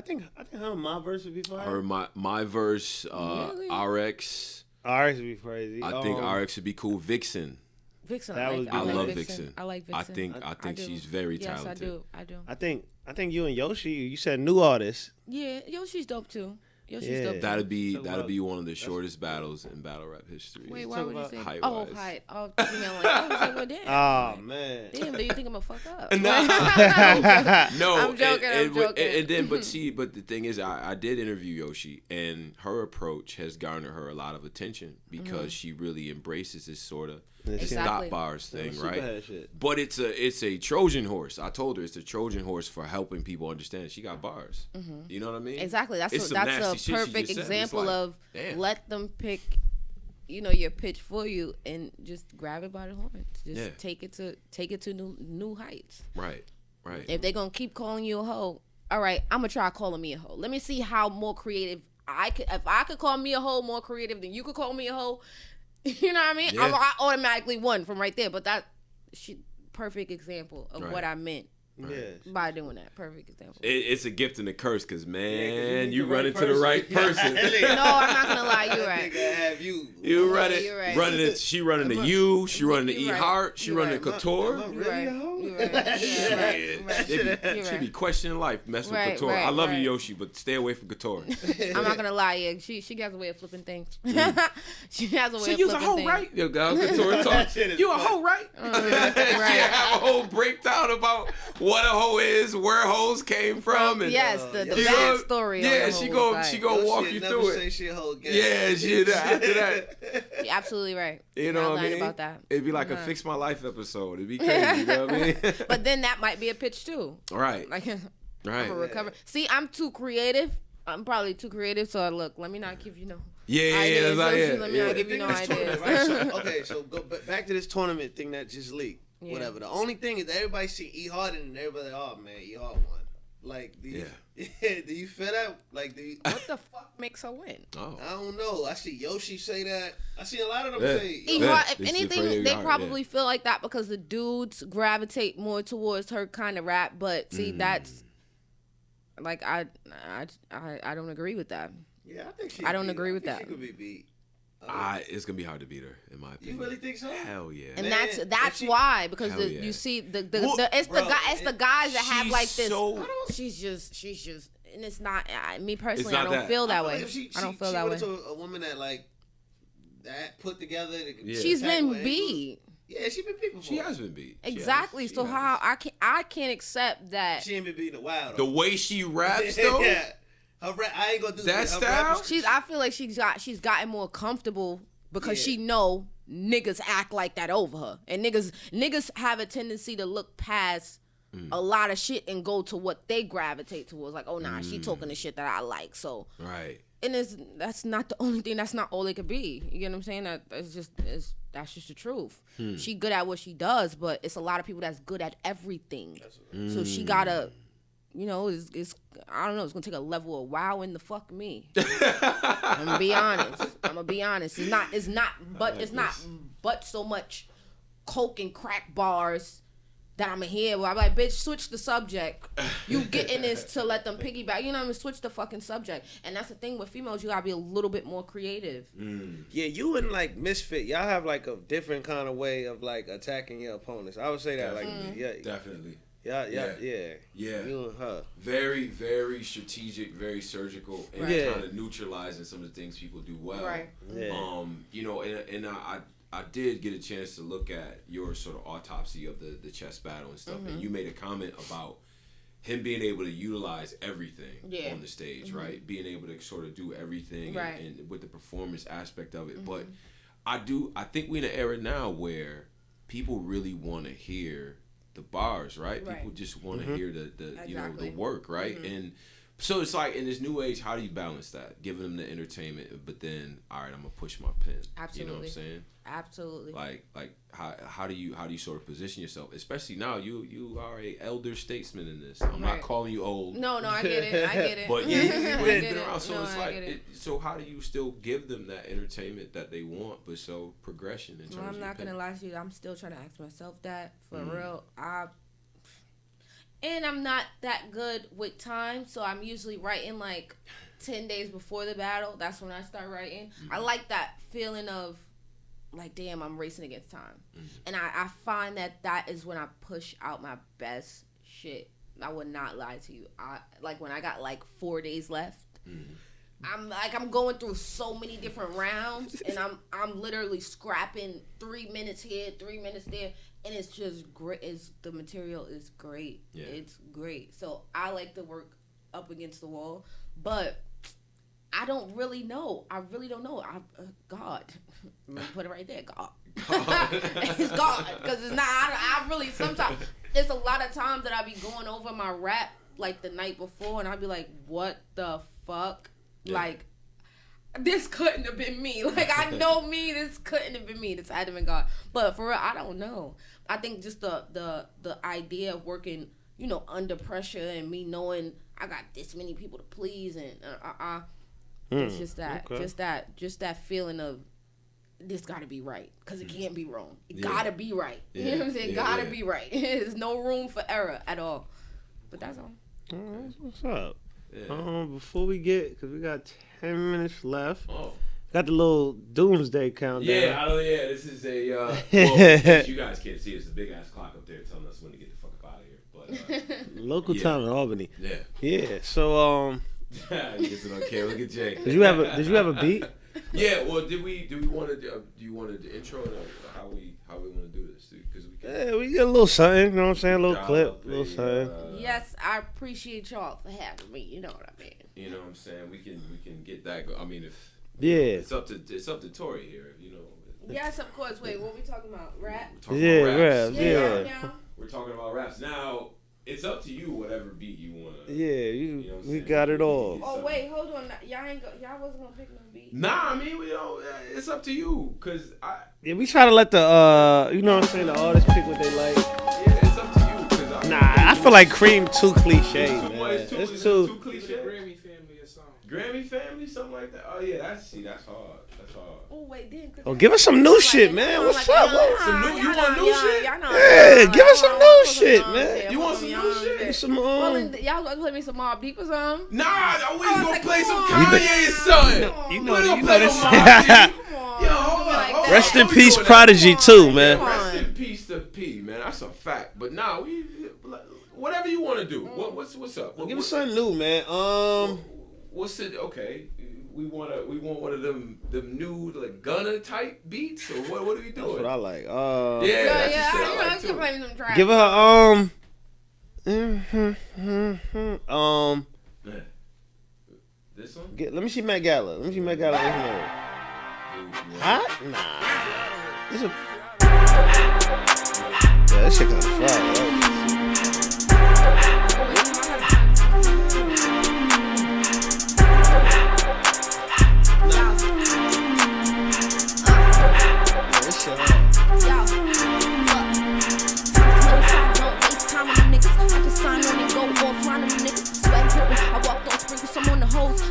think her and my verse would be fine. Her my verse, really? RX would be crazy. I think RX would be cool. Vixen. I love Vixen. I like Vixen. I think she's very talented. Yes, I do. I think you and Yoshi, you said new artist. Yeah, Yoshi's dope too. That'd be one of the shortest battles in battle rap history. Wait, why would you say height? Height. Oh, I was like, well, damn. Oh man. Damn, do you think I'm gonna fuck up? No, I'm joking. And then, but the thing is, I did interview Yoshi, and her approach has garnered her a lot of attention because she really embraces this sort of stop bars thing, right? But it's a Trojan horse. I told her it's a Trojan horse for helping people understand. She got bars. You know what I mean? Exactly. That's a perfect example of let them pick, your pitch for you and just grab it by the horns. Just take it to new heights. Right. If they're gonna keep calling you a hoe, all right, I'm gonna try calling me a hoe. Let me see how more creative if I could call me a hoe more creative than you could call me a hoe. You know what I mean? Yeah. I automatically won from right there. But perfect example of what I meant by doing that. Perfect example. It's a gift and a curse because, man, you run into the right person. No, I'm not going to lie. You're right. You run it. Right. Running it. She running to you. She running to E-Hart. She running to Couture. She be questioning life, messing with Couture. I love you, Yoshi, but stay away from Couture. I'm not gonna lie, yeah. She has a way of flipping things. She has a way of flipping things. You's a hoe, right? Yo, Couture talk. You a hoe, right? She have a whole breakdown about what a hoe is, where hoes came from, and yes, the backstory. Yeah, she go walk you through it. Say she a hoe again. Yeah, she after that. You're absolutely right. You know what I mean? About that. It'd be like a Fix My Life episode. It'd be crazy. You know what I mean? But then that might be a pitch too. Right. Like, I'm a recover. See, I'm too creative. I'm probably too creative. So look, let me not give you no. Ideas. Let me not give you no ideas. Right? So go back to this tournament thing that just leaked. Yeah. Whatever. The only thing is that everybody see E-Hart and everybody, oh man, E-Hart won. Like, do you feel that? Like, what the fuck makes her win? Oh. I don't know. I see Yoshi say that. I see a lot of them say. E-Hart, if anything, they probably feel like that because the dudes gravitate more towards her kind of rap. But see, that's like I don't agree with that. Yeah, I think I don't agree with that. She could be beat. It's gonna be hard to beat her, in my opinion. You really think so? Hell yeah. And that's why, because you see it's the guys that have like this. She's just, and it's not me personally. I don't feel that way. I don't feel that way. To a woman that put together. She's been beat. Yeah, she's been beat before. She has been beat. Exactly. So how I can't accept that. She ain't been beat in a while. The way she raps though. Yeah. I ain't gonna do that style. I feel like she's gotten more comfortable because she know niggas act like that over her, and niggas have a tendency to look past a lot of shit and go to what they gravitate towards. Like, oh nah, she talking the shit that I like. So right. And that's not the only thing. That's not all it could be. You get what I'm saying? That's just the truth. She good at what she does, but it's a lot of people that's good at everything. So she gotta. You know, it's I don't know. It's gonna take a level of wowing the fuck me. I'm gonna be honest. It's not but so much coke and crack bars that I'm here. Where I'm like, bitch, switch the subject. You get in this to let them piggyback. You know what I mean? Switch the fucking subject. And that's the thing with females. You gotta be a little bit more creative. Yeah, you and like Misfit, y'all have like a different kind of way of like attacking your opponents. I would say that definitely. Yeah. You and her. Very, very strategic, very surgical, and kind of neutralizing some of the things people do well. Right. Yeah. You know, and I did get a chance to look at your sort of autopsy of the chess battle and stuff, and you made a comment about him being able to utilize everything on the stage, right? Being able to sort of do everything and with the performance aspect of it. But I think we're in an era now where people really want to hear the bars, right? People just want to hear the you know, the work, right? And so it's like in this new age, how do you balance that? Giving them the entertainment, but then all right, I'm gonna push my pen. Absolutely. You know what I'm saying? Absolutely. Like how do you sort of position yourself? Especially now, you are a elder statesman in this. I'm not calling you old. No, I get it. But you've been around, so it's like, so how do you still give them that entertainment that they want, but so progression in terms of I'm not gonna lie to you. I'm still trying to ask myself that for real. And I'm not that good with time, so I'm usually writing like 10 days before the battle. That's when I start writing. I like that feeling of like, damn, I'm racing against time. And I find that is when I push out my best shit. I would not lie to you. Like when I got like 4 days left, I'm going through so many different rounds, and I'm literally scrapping 3 minutes here, 3 minutes there, and it's just great. The material is great. Yeah. It's great. So I like to work up against the wall, but I don't really know. I really don't know. God, I'm gonna put it right there. God. It's God, because it's not. I really sometimes. There's a lot of times that I be going over my rap like the night before, and I be like, "What the fuck?" Yeah. Like, this couldn't have been me. Like, I know me. This couldn't have been me. This had to been God. But for real, I don't know. I think just the idea of working, you know, under pressure, and me knowing I got this many people to please, and it's just that, just that feeling of this got to be right, because it can't be wrong. It gotta be right. You know what I'm saying? Gotta be right. There's no room for error at all. But that's all. That's what's up. Yeah. Before we get, because we got 10 minutes left. Got the little doomsday countdown. This is a well, you guys can't see, it's a big ass clock up there telling us when to get the fuck up out of here. But local time in Albany. Yeah. So he gets it on camera. Look at Jay. Did you have a beat? Yeah. Well, do you want to do you want the intro or how we want to do this? Because we get a little something. You know what I'm saying? A little clip, a little something. Yes, I appreciate y'all for having me. You know what I mean? You know what I'm saying? We can get that. I mean, if it's up to Tori here. You know. Yes, of course. Wait, what are we talking about? Rap? Raps. Yeah. We're talking about raps now. It's up to you, whatever beat you want. Yeah, we got it all. Oh wait, hold on. Y'all wasn't gonna pick no beat. Nah, I mean it's up to you, cause we try to let the you know what I'm saying, the artists pick what they like. Yeah, it's up to you, cause Nah, I feel like Cream too cliche, man. It's too cliche. Grammy Family or something. Grammy Family, something like that. Oh yeah, that's hard. That's hard. Oh wait, then. Oh, give us some new shit, man. What's up? You want new shit? Yeah, give us some new shit, man. You want some new shit? Some y'all gonna play me some Mobb Deep or something? Nah, I was gonna play some Kanye or something. You know this. Rest in peace, Prodigy too, man. Rest in peace to P, man. That's a fact. But nah, we whatever you want to do. What's up? Give us something new, man. What's it? Okay, we want one of them new like Gunna type beats, or what are we doing? That's what I like. That's the shit I like too. Give her This one. Let me see Met Gala. Hot? Nah. This shit kind of fire, right?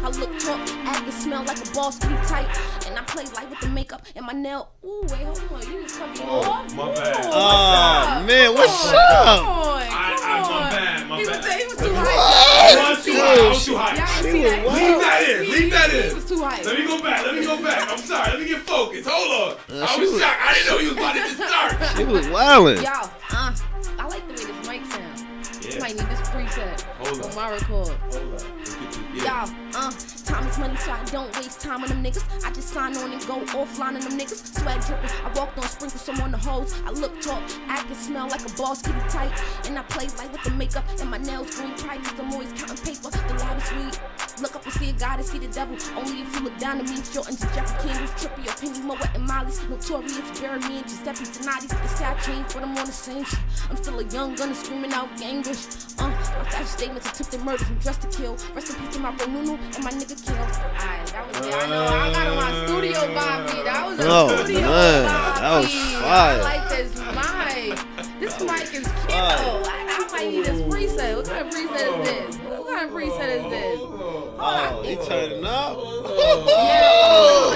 I look talk, act and smell like a boss, keep tight. And I play light with the makeup and my nail. Ooh, wait, hold on. You just cut me off. My bad. Oh, man, what's up? My bad. He was too high. I was too high. Leave that in. He was too high. Let me go back. I'm sorry. Let me get focused. Hold on. I was shocked. I didn't know you was about to just start. She was wildin'. Y'all, I like the way this mic sounds. Yeah. Might need this preset on my record. Hold up. Y'all, time is money, so I don't waste time on them niggas. I just sign on and go offline on them niggas. Swag dripping, I walked on, sprinkle some on the hose. I look, talk, act and smell like a boss, keep it tight. And I play light with the makeup and my nails green bright, cause I'm always counting paper. The loudest weed. Look up and see a guy to see the devil. Only if you look down at me, Jordan's and Jeffrey Candles, Trippy, or Penny Moe and Molly's. Notorious, bury me and Giuseppe Donati's. The sad change, but I'm on the same shit. I'm still a young gunner screaming out anguish. My fashion statements, attempted murders, I'm dressed to kill. Rest in peace to my bro Nunu and my nigga Kill. Alright, that was it. I know, I got on my studio vibe. That was a studio vibe. That was fire. I like this mic. This mic is cute. I might need this preset. What kind of preset is this? Oh, he turning up.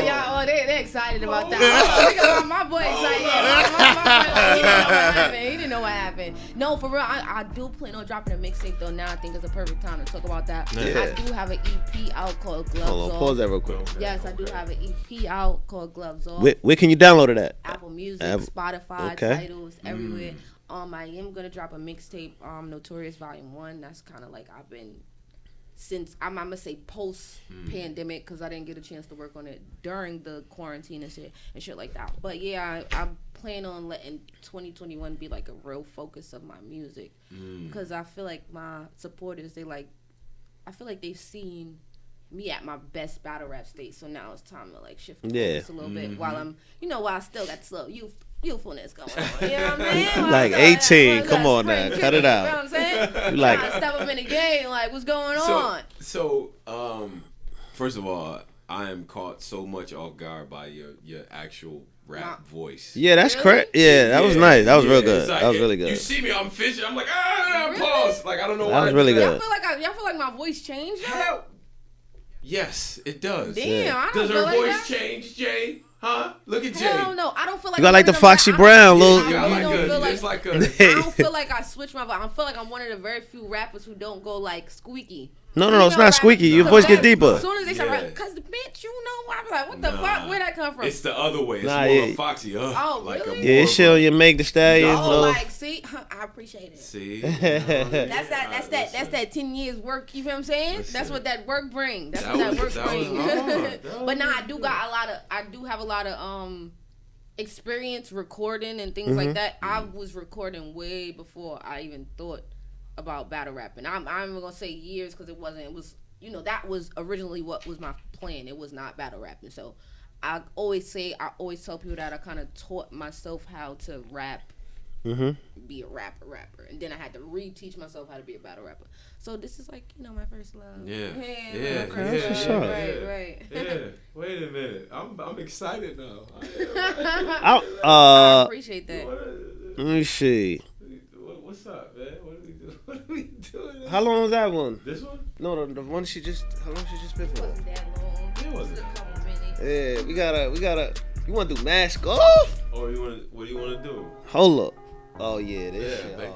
Yeah, they're excited about that. My boy excited. My boy, he didn't know what happened. He didn't know what happened. No, for real, I do plan on dropping a mixtape though. Now I think it's a perfect time to talk about that. Yeah. I do have an EP out called Gloves Off. Hold on, pause that real quick. Yes, I do have an EP out called Gloves Off. Where can you download it at? Apple Music, Spotify, titles, everywhere. I am gonna drop a mixtape, Notorious Volume 1. That's kind of like I've been since I'm gonna say post pandemic because I didn't get a chance to work on it during the quarantine and shit like that. But yeah, I plan on letting 2021 be like a real focus of my music because I feel like my supporters I feel like they've seen me at my best battle rap state. So now it's time to like shift the focus a little bit while I'm while I still got slow youthfulness going on. You know what I'm saying? Like 18. Come on now. Cut it out. You know what I'm saying? You like step up in the game. Like, what's going on? So, first of all, I am caught so much off guard by your actual rap voice. Yeah, that's correct. Yeah, that was nice. That was real good. Like, that was really good. You see me, I'm fishing. I'm like, pause. Like, I don't know why. That was really good. Y'all feel like my voice changed? Yes, it does. Damn, I don't does feel her like voice that. change, Jay? Huh? Look at Jay. Hell no, I don't feel like you got like the Foxy Brown little. I don't feel like I switched my voice. I feel like I'm one of the very few rappers who don't go like squeaky. No, it's not squeaky. Your voice get deeper. As soon as they start rapping, cause the bitch, I'm like, what the fuck? Where'd that come from? It's the other way. It's more of Foxy. Really? Yeah, it's shit on your Meg the Stallion. Like, see, I appreciate it. See, that's that 10 years work. You feel what I'm saying? That's what that work brings. That's what that work brings. But now I do have a lot of experience recording and things like that. I was recording way before I even thought about battle rapping. I'm even gonna say years because it was that was originally what was my plan. It was not battle rapping. So I always tell people that I kind of taught myself how to rap, be a rapper, and then I had to reteach myself how to be a battle rapper. So this is like my first love. Yeah. Right. Yeah. Wait a minute, I'm excited now. I appreciate that. Let me see. What's up, man? What are we How long was that one? This one? No, the one she just. How long she just been for? It wasn't that long. It wasn't. A couple minutes. Yeah, we gotta. You want to do mash golf? Or what do you want to do? Hold up. Oh yeah, this shit hard.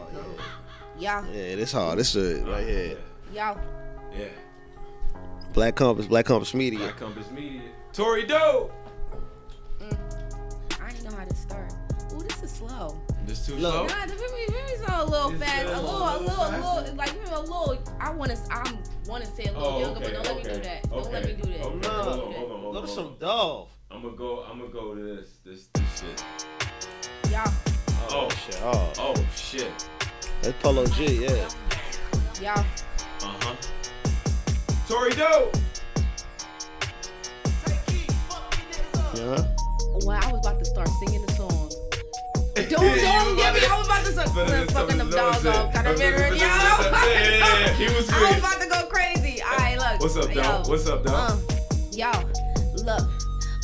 Y'all. Yeah, this hard. This shit right here. Y'all. Yeah. Black Compass Media. Black Compass Media. Tori Doe. I didn't know how to start. Ooh, this is slow. This too slow? Nah, the memory's a little fast. A little, like a little. I wanna say a little younger, but don't let me do that. Don't let me do that. Hold on. Go to some Dolph. I'm gonna go to this shit. Y'all. Oh shit. Oh shit. That's Polo G, yeah. Y'all. Tori Doe. Well, I was about to start singing the song. Don't get me. I was about to start fucking them dogs off. Kind of mirror, yo. Yeah. He was good. I was about to go crazy. All right, look. What's up, dog? What's up, dog? Yo, look.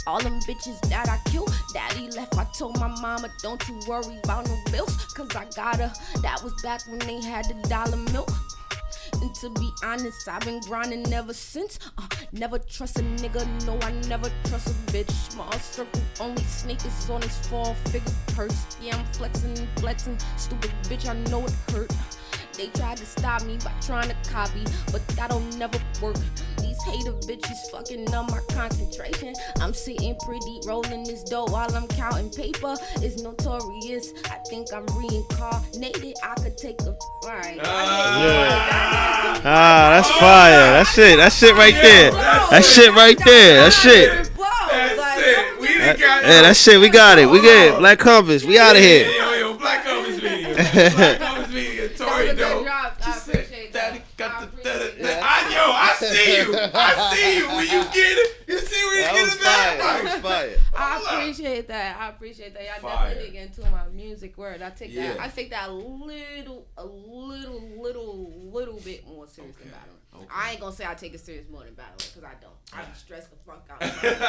All them bitches that I killed, daddy left. I told my mama, don't you worry about no bills, cause I got her. That was back when they had the dollar milk. And to be honest, I've been grinding ever since. Never trust a nigga, no, I never trust a bitch. Small circle, only snake is on his 4-figure purse. Yeah, I'm flexing. Stupid bitch, I know it hurt. They tried to stop me by trying to copy, but that'll never work. These hater bitches fucking up my concentration. I'm sitting pretty, rolling this dough while I'm counting paper. It's notorious. I think I'm reincarnated. I could take a right. That's fire. That shit right there. That shit right there. That shit. Yeah, that shit. We got it. We good. Black Compass. We out of here. Yo, Black Compass Media. Black Compass Media. Tori Doe. I appreciate that. I see you. When you get it, you see where you get it back. That was fire. I appreciate that. Y'all definitely get into my music word. I take that a little bit more serious than battling. Okay. I ain't gonna say I take it serious more than battling, because I don't. I be stressed the fuck out. Stressed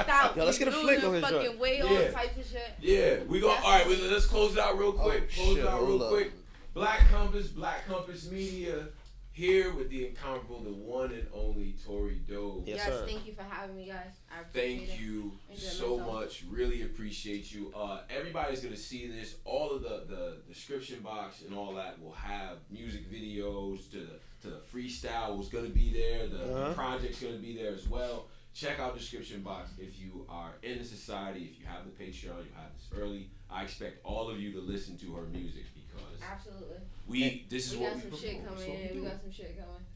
out. Yo, let's get a flick on his fucking weight, all type of shit. Yeah, we go. All right, let's close it out real quick. Quick. Black Compass Media. Here with the incomparable, the one and only Tori Doe. Yes, sir. Thank you for having me, guys. I appreciate it. Thank you so much. Really appreciate you. Everybody's gonna see this. All of the description box and all that will have music videos to the freestyle was gonna be there. The project's gonna be there as well. Check out description box if you are in the society. If you have the Patreon, you have this early. I expect all of you to listen to her music because absolutely. We got some shit coming.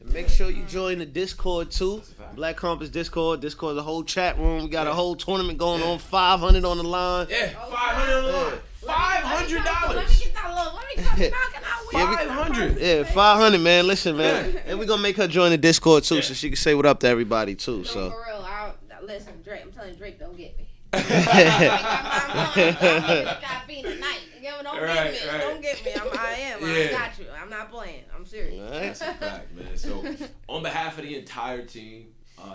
And make sure you join the Discord too. Black Compass Discord. Discord's a whole chat room. We got a whole tournament going on. 500 on the line. Yeah, 500 on the line. $500. Let me get that low. Let me stop knocking out with 500. Yeah, 500, man. Listen, man. And we're gonna make her join the Discord too, so she can say what up to everybody too. So. For real, listen, Drake. I'm telling Drake, don't get me. I'm caffeine tonight. Don't get me. I got you. I'm not playing. I'm serious. That's a fact, man. So, on behalf of the entire team,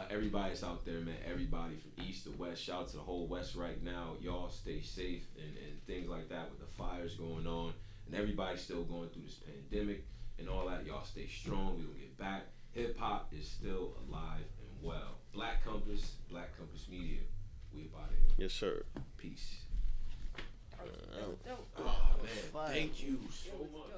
everybody's out there, man. Everybody from east to west. Shout out to the whole West right now. Y'all stay safe and things like that with the fires going on. And everybody's still going through this pandemic and all that. Y'all stay strong. We're going to get back. Hip-hop is still alive and well. Black Compass Media. We about it. Yes, sir. Peace. Oh, Man, thank you so much.